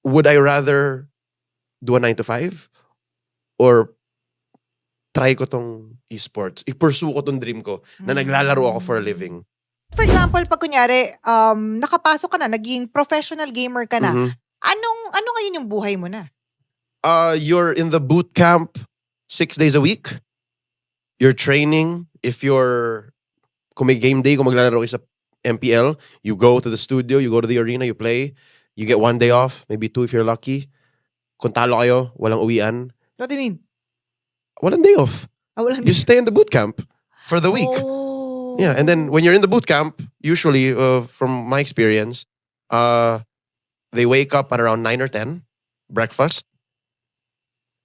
would I rather do a 9 to 5 or try ko tong esports? I-pursue ko tong dream ko na naglalaro ako for a living. For example, pag kunyari, nakapasok ka na, naging professional gamer ka na, Mhm. ano ngayon yung buhay mo na? You're in the boot camp 6 days a week. You're training. Kung may game day, kung maglalaro kayo sa MPL, you go to the studio, you go to the arena, you play. You get 1 day off, maybe 2 if you're lucky. Kung talo kayo, walang uwian. What do you mean? Walang day off. Walang You stay in the boot camp for the week. Oh. Yeah, and then when you're in the boot camp, usually, from my experience, they wake up at around 9 or 10, breakfast,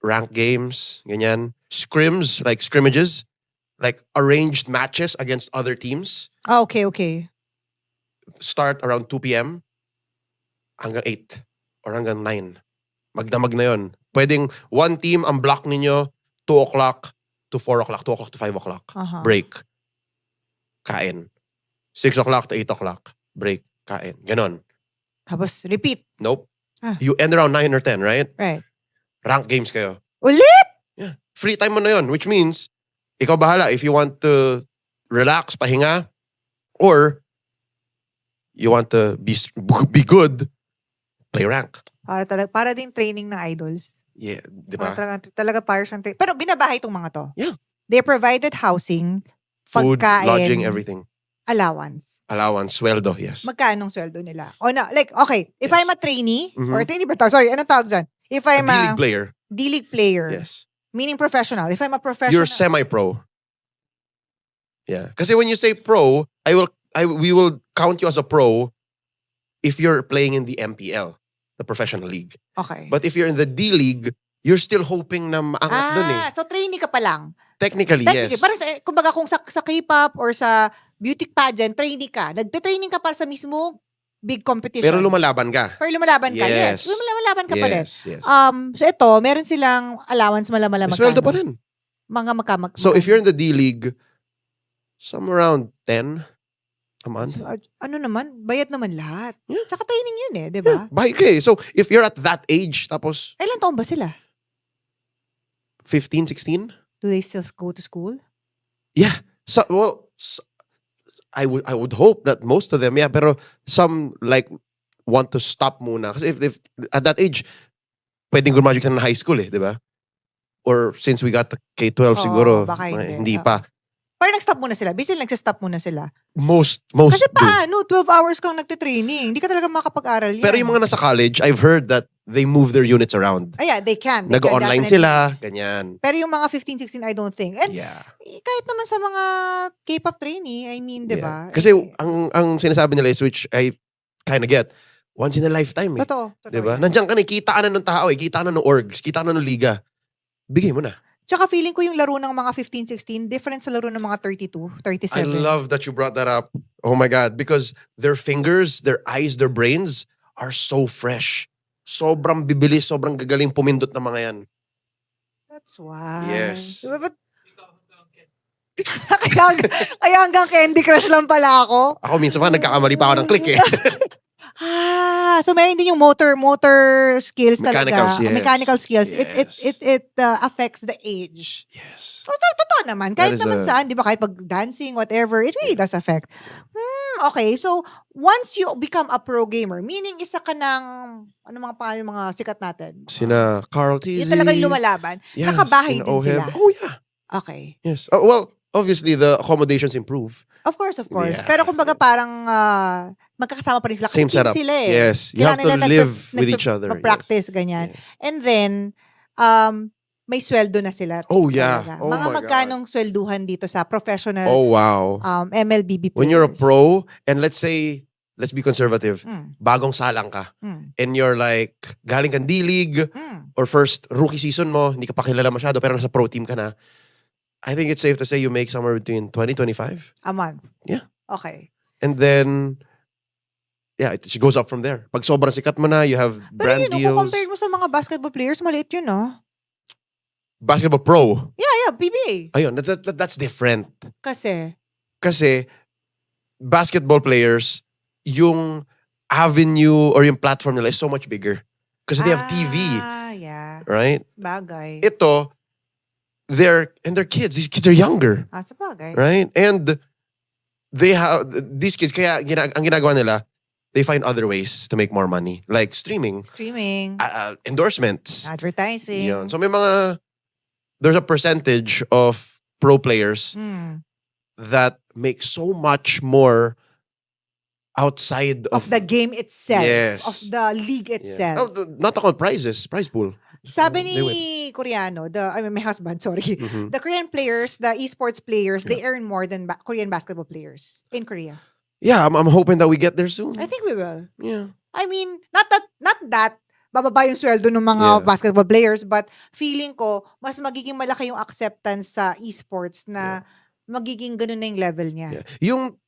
rank games, ganyan, scrimmages, like arranged matches against other teams, Okay. start around 2 p.m. hanggang 8 or hanggang 9. Magdamag na yon. Pwedeng one team, ang block ninyo, 2 o'clock to 4 o'clock, 2 o'clock to 5 o'clock. Uh-huh. Break. Kain. 6 o'clock to 8 o'clock. Break. Kain. Ganon. Tapos, repeat. Nope. Ah. You end around 9 or 10, right? Right. Rank games kayo. Ulit? Yeah. Free time mo na yun, which means, ikaw bahala if you want to relax, pahinga, or you want to be good, play rank. Para din training ng idols. Yeah, di ba? Talaga para siyang training. Pero binabahay itong mga to. Yeah. They provided housing, Food, pagkain, lodging, everything. allowance. Allowance, sweldo, yes. Magkano sweldo nila? O na, like, okay, if Yes. I'm a trainee, Mhm. or trainee ba tawag? Sorry, anong tawag dyan? If A I'm D-League player, D-League player, yes. meaning professional. If I'm a professional, You're semi-pro. Yeah. Kasi when you say pro, we will count you as a pro if you're playing in the MPL, the professional league. okay. But if you're in the D-League, you're still hoping na maangat dun eh. So trainee ka pa lang. Technically, yes. Parang kumbaga kung sa K-pop or sa beauty pageant, trainee ka. Nagte-training ka para sa mismo big competition. Pero lumalaban ka. Pero lumalaban ka, yes. Yes. Lumalaban ka pa rin. Yes. So ito, meron silang allowance malamala May magkano. sweldo pa rin. Mga magkamag. So if you're in the D-League, somewhere around 10 a month. Ano naman, bayad naman lahat. Yeah. Tsaka training yun eh, di ba? Okay, so if you're at that age, tapos Ilan taon ba sila? 15, 16? Do they still go to school? Yeah. So, I would hope that most of them, yeah, pero some like want to stop muna. Kasi if at that age, pwedeng graduate ka na ng high school eh, di ba? Or since we got the K-12 Oo, siguro, baka hindi. hindi pa. Parang nag-stop muna sila. Basically, nag-stop muna sila. Most Kasi do. paano? 12 hours kang nagtitraining. Hindi ka talaga makapag-aral yan. Pero yung mga nasa college, I've heard that they move their units around. Yeah, they can. They can Nag-online definitely. sila, ganyan. Pero yung mga 15, 16, I don't think. And Yeah. kahit naman sa mga K-pop trainee, I mean, di ba? Yeah. Kasi ang sinasabi nila is, which I kind of get, once in a lifetime eh. Totoo. Di ba? yan. Nandiyan ka na, kita ka na ng tao eh, kita ka na ng orgs, kita ka na ng liga. Bigay mo na. Tsaka feeling ko yung laro ng mga 15, 16, different sa laro ng mga 32, 37. I love that you brought that up. Oh my God. Because their fingers, their eyes, their brains are so fresh. Sobrang bibilis, sobrang gagaling pumindot na mga yan. That's why. Yes. Diba, kaya hanggang Candy Crush lang pala ako. Ako minsan pa nagkakamali pa ako ng click eh. So meron din yung motor skills Mechanicals, talaga. yes. Mechanical skills. Yes. It affects the age. Yes. Totoo naman. Kahit That is naman saan, di ba? Kahit pag dancing, whatever, it really does affect. Okay, so once you become a pro gamer, meaning isa ka ng, ano mga sikat natin? Sina Carl Tizzy. Yung talagang lumalaban. Yes, Nakabahay sina din Oheb. sila. Oh yeah. Okay. Yes. Oh, well, obviously the accommodations improve. Of course. Yeah. Pero kumbaga parang magkakasama pa rin sila. Kasi Same team setup. sila eh. Yes. You have to live with each other. Mag-practice, ganyan. Yes. And then, may sweldo na sila. Oh yeah. Talaga. Oh Mga my God. magkanong swelduhan dito sa professional Oh wow. MLBB players. When you're a pro, and let's be conservative, bagong salang ka, and you're like, galing kang D-League, or first rookie season mo, hindi ka pa kilala masyado, pero nasa pro team ka na, I think it's safe to say you make somewhere between 20-25. A month. Yeah. Okay. And then, yeah, it goes up from there. Pag sobrang sikat mo na, you have Pero brand yun, kung deals. compare mo sa mga basketball players, maliit yun, no? Basketball pro. Yeah, PBA. Ayun, that's different. Kasi, Basketball players, yung avenue or yung platform nila is so much bigger. because they have TV, Yeah. right? Bagay. Ito, they're kids. These kids are younger, Sa bagay. right? And they have these kids. Kaya ang ginagawa nila, they find other ways to make more money, like streaming, Streaming. endorsements. Advertising. Yun. So there's a percentage of pro players that make so much more outside Of the game itself. Yes. Of the league itself. Not about prizes, prize pool. Sabi They win. ni Koreano, my husband, sorry. Mhm. The Korean players, the esports players, they earn more than Korean basketball players in Korea. Yeah, I'm hoping that we get there soon. I think we will. Yeah. I mean, not that bababa yung sweldo ng mga Yeah. basketball players, but feeling ko, mas magiging malaki yung acceptance sa esports na magiging ganun na yung level niya. Yeah. Yung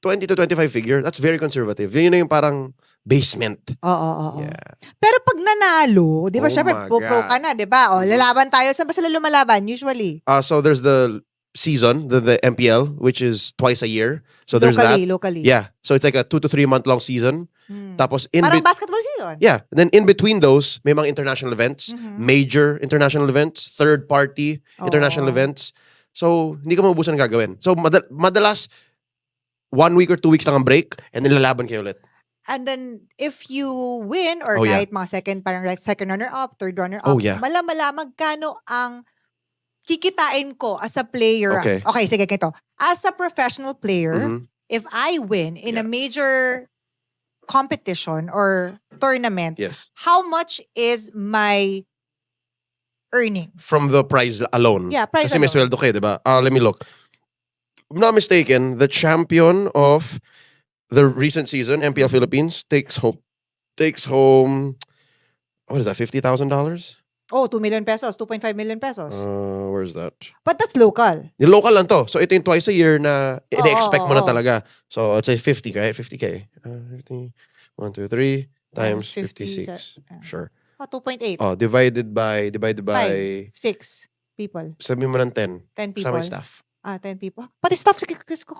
20 to 25 figure, that's very conservative. Yun na yung parang basement. Oo. Yeah. Pero pag nanalo, di ba, Oh syempre, my pro God. ka na, di ba? O, lalaban tayo. Saan ba sila lumalaban, usually? So there's the season, the MPL, which is twice a year. So there's Locally. Yeah. So it's like a 2 to 3 month long season. Tapos Parang basketball season. yeah. And then in between those, may mga international events, Mhm. major international events, third party international Oo. events. So hindi ka maubusan ng gagawin. So madalas 1 week or 2 weeks lang ang break and then lalaban kayo ulit. And then, if you win, or Oh, yeah. kahit mga second runner-up, third runner-up, Oh, yeah. malamala magkano ang kikitain ko as a player. Okay. Okay, sige, ganito. As a professional player, Mhm. if I win in a Yeah. major competition or tournament, Yes. how much is my earning? From the prize alone. Yeah, prize Kasi may alone. sweldo kayo, di ba? Let me look. If I'm not mistaken, the champion of the recent season, MPL Philippines, takes home what is that, $50,000? Oh, 2 million pesos, 2.5 million pesos. Where's that? But that's local. Yung local lang to. So ito yung twice a year na ina-expect mo na oo. talaga. So let's say 50, right? 50K. 50, 1, 2, 3 times 50, 56. Sure. 2.8. Divided by 6 people. sabi mo ng 10. 10 people. Kasama yung staff. 10 people. Pati staff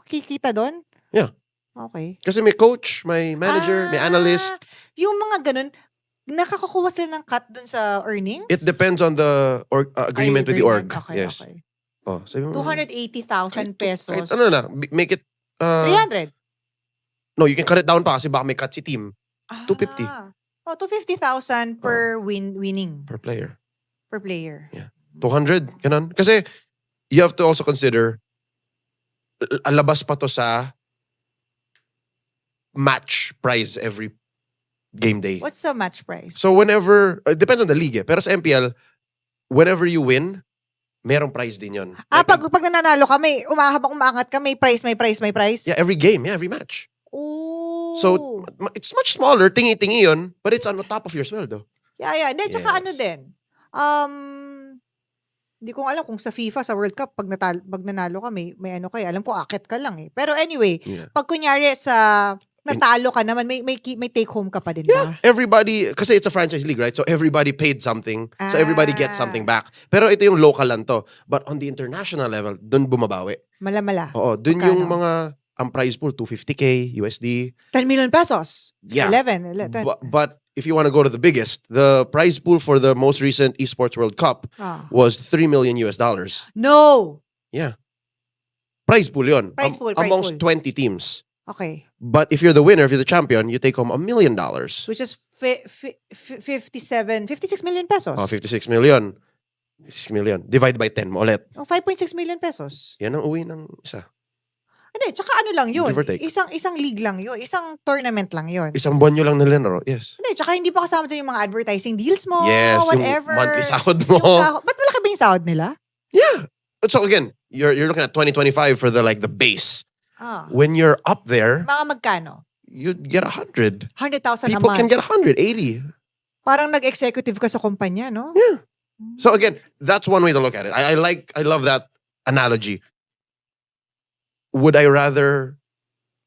kikita doon? Yeah. Okay. Kasi may coach, may manager, may analyst. Yung mga ganun, nakakakuha sila ng cut dun sa earnings? It depends on the agreement with the org. Okay, Yes. okay. Sabi mo, 280,000 pesos. kahit ano na, make it 300. no, you can cut it down pa kasi baka may cut si team 250. 250,000 per winning per player. per player. 200, ganun. Kasi you have to also consider alabas pa to sa match prize every game day. What's the match price? So whenever, it depends on the league pero sa MPL, whenever you win, merong prize din yun. Pag nananalo ka, may habang umaangat ka, may price. Yeah, every game, every match. Oh. So, it's much smaller, tingi-tingi yun, but it's on the top of your sweldo. Yeah. Hindi, tsaka Yes. ano din. Hindi ko alam kung sa FIFA, sa World Cup, pag nanalo ka, may ano kayo. Alam ko, akit ka lang eh. Pero anyway, Yeah. pag kunyari sa natalo ka naman, may take home ka pa din ba? Everybody, kasi it's a franchise league, right? So everybody paid something. So everybody gets something Ah. back. Pero ito yung local lang to. But on the international level, dun bumabawi. Mala. Oo, dun Magkano? yung mga, ang prize pool, 250K USD. 10 million pesos. Yeah. 11. But if you want to go to the biggest, the prize pool for the most recent Esports World Cup was $3 million US. No! Prize pool yun. Prize pool. Amongst 20 teams. Okay. But if you're the winner, if you're the champion, you take home $1 million. Which is 56 million pesos. 56 million. 56 million. Divide by 10 mo ulit. 5.6 million pesos. Yan ang uwi ng isa. Hindi, tsaka ano lang yun. Give or take. Isang league lang yun. Isang tournament lang yun. Isang buwan nyo lang nilalaro. Yes. Hindi, tsaka hindi pa kasama dyan yung mga advertising deals mo, Yes, whatever. yung monthly sahod mo. Ba't malaki ba yung sahod nila? Yeah. So again, you're looking at 2025 for the base. When you're up there, Mga magkano? you get 100. 100,000 a People month. can get 180. Parang nag-executive ka sa kumpanya, no? Yeah. So again, that's one way to look at it. I love that analogy. Would I rather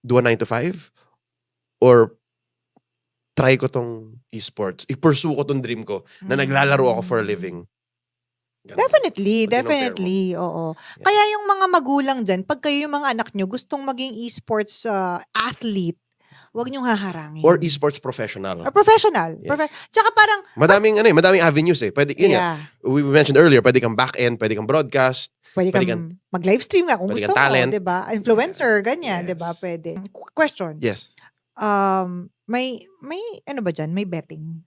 do a 9 to 5 or try ko tong esports? I-pursue ko tong dream ko na naglalaro ako for a living. Ganun. Definitely. Oo. Yeah. Kaya yung mga magulang dyan, pag kayo yung mga anak nyo gustong maging esports athlete, Huwag niyong haharangin. Or esports professional. Or professional. Yes. Tsaka parang, Madaming avenues eh. Pwede, yun nga. We mentioned earlier, pwede kang back-end, pwede kang broadcast. pwede kang mag-livestream nga kung pwede gusto kang talent. mo, 'di ba? Influencer, ganyan, Yes. 'di ba? Pwede. Question. Yes. May ano ba diyan? May betting.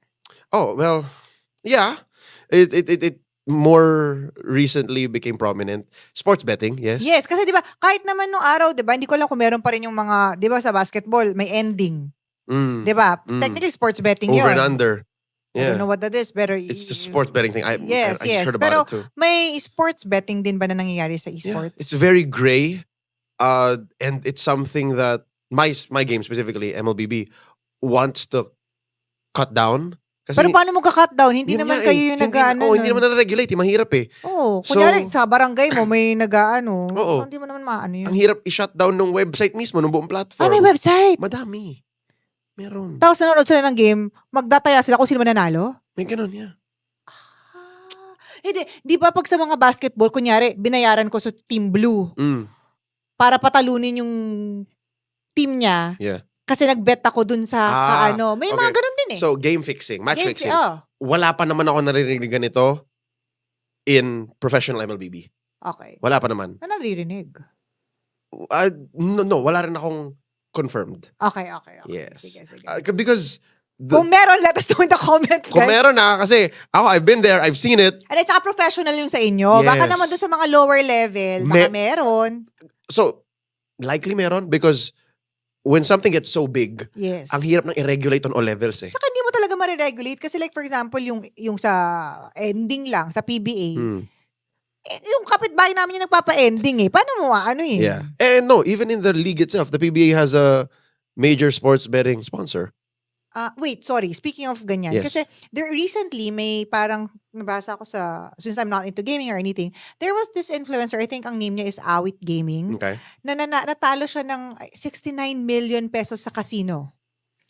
Oh, well, yeah. It more recently became prominent. Sports betting, yes. Yes, kasi 'di ba, kahit naman nung araw, 'di ba, hindi ko alam kung meron pa rin yung mga, 'di ba, sa basketball, may ending. Mm. 'Di ba? Mm. Technically sports betting Over 'yun. and under. I don't Yeah. know what that is, pero It's the sports betting thing. I Yes, just yes. heard Pero about it too. may sports betting din ba na nangyayari sa Yeah. esports? It's very gray. And it's something that my game specifically, MLBB, wants to cut down. Kasi Pero paano mo ka-cut down? Hindi yun naman nga kayo eh. yung Hindi- nag-ano. hindi naman na-regulate. Mahirap eh. Oo. So- Kunyari, sa barangay mo, may nag-ano. Oo. Hindi mo naman maano yun. Ang hirap i-shut down ng website mismo, ng buong platform. May website. Madami. Meron. Tapos nanonood sila ng game, magdataya sila kung sino mananalo. May ganun, yeah. Hindi, di ba pag sa mga basketball, kunyari, binayaran ko sa Team Blue Mm. para patalunin yung team niya Yeah. kasi nag-bet ako dun sa ano. May mga okay. ganun din eh. So, game fixing, match Game- fixing. oh, Wala pa naman ako naririnig ganito in professional MLBB. okay. Wala pa naman. Na naririnig. No, wala rin akong confirmed. Okay. Yes. Sige. Because Kung meron, let us know in the comments, kung guys. meron na, kasi ako, I've been there, I've seen it. At saka professional yung sa inyo. Baka Yes. naman doon sa mga lower level, baka meron. So, likely meron because when something gets so big, Yes. ang hirap nang i-regulate on all levels eh. Saka hindi mo talaga mariregulate kasi like for example, yung sa ending lang, sa PBA, Hmm. yung kapitbahay namin yung nagpapa-ending eh. Paano mo ano eh? Yeah. And no, even in the league itself, the PBA has a major sports betting sponsor. Wait, sorry. Speaking of ganyan, Yes. kasi there recently may parang nabasa ko sa, since I'm not into gaming or anything, there was this influencer, I think ang name niya is Awit Gaming, Okay. na natalo siya ng 69 million pesos sa casino.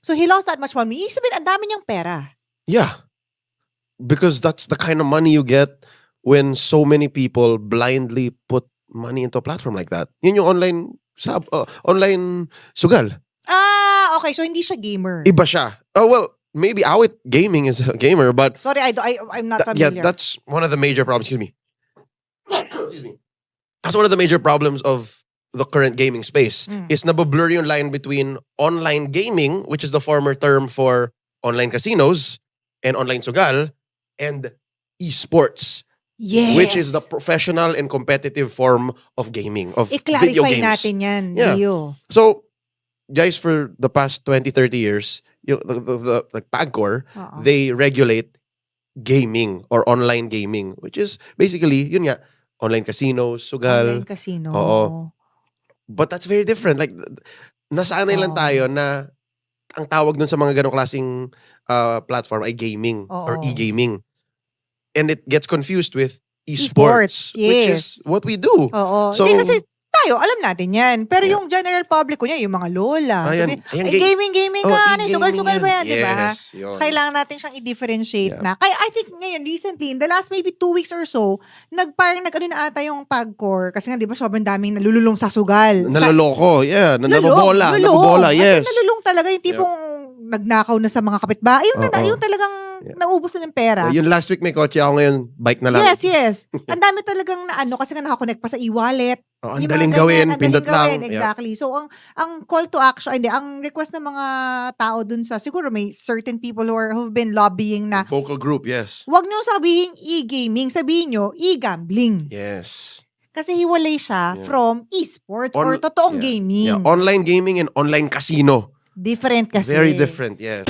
So he lost that much money. Ibig sabihin, ang dami niyang pera. Yeah. Because that's the kind of money you get when so many people blindly put money into a platform like that. Yun yung online sugal. Okay. So hindi siya gamer. Iba siya. Oh, well, maybe Awit Gaming is a gamer, but Sorry, I'm not yeah, familiar. that's one of the major problems. Excuse me. Excuse me. That's one of the major problems of the current gaming space. Mm. Is nabablur yung line between online gaming, which is the former term for online casinos and online sugal, and esports, Yes. which is the professional and competitive form of gaming, of video I-clarify games. natin yan, Yeah. Leo. So, guys, for the past 20, 30 years, the like PAGCOR, Oo. they regulate gaming or online gaming, which is basically, yun nga, online casinos, sugal. Online casino. Oo. But that's very different. Like, nasanay lang Oo. tayo na ang tawag dun sa mga ganong klaseng platform ay gaming or Oo. e-gaming. And it gets confused with Esports, esports, which is yes. what we do. Oo. So- Hindi kasi tayo, alam natin yan. Pero Yeah. yung general public ko niya, yung mga lola. Ayan, Sabi, ayan, "Ay, gaming Oh, ka. Ano, e-gaming sugal-sugal ba yan, di ba? Yes, yun. Kailangan natin siyang i-differentiate Yeah. na. Kaya I think ngayon, recently, in the last maybe 2 weeks or so, nag-ano na ata yung PAGCOR. Kasi nga, di ba, sobrang daming nalululong sa sugal. Naloloko, yeah. Lulong. Nabobola, yes. Kasi nalulong talaga yung tipong nagnakaw na sa mga kapitbahay. Oo. Yung talagang naubos na ng pera. Yung last week may kotse ako, ngayon bike na lang. Yes. Ang dami talagang kasi nga nakakonect pa sa e-wallet. Oh, ang Yung mga daling ganyan, gawin, ang daling pindot lang. gawin, exactly. So, ang call to action, ang request ng mga tao dun sa, siguro may certain people who've been lobbying na, Vocal group, yes. wag nyo sabihin e-gaming, sabihin nyo e-gambling. Yes. Kasi hiwalay siya Yeah. from esports or totoong yeah. gaming. Yeah, online gaming and online casino. Different kasi. Very different, yes.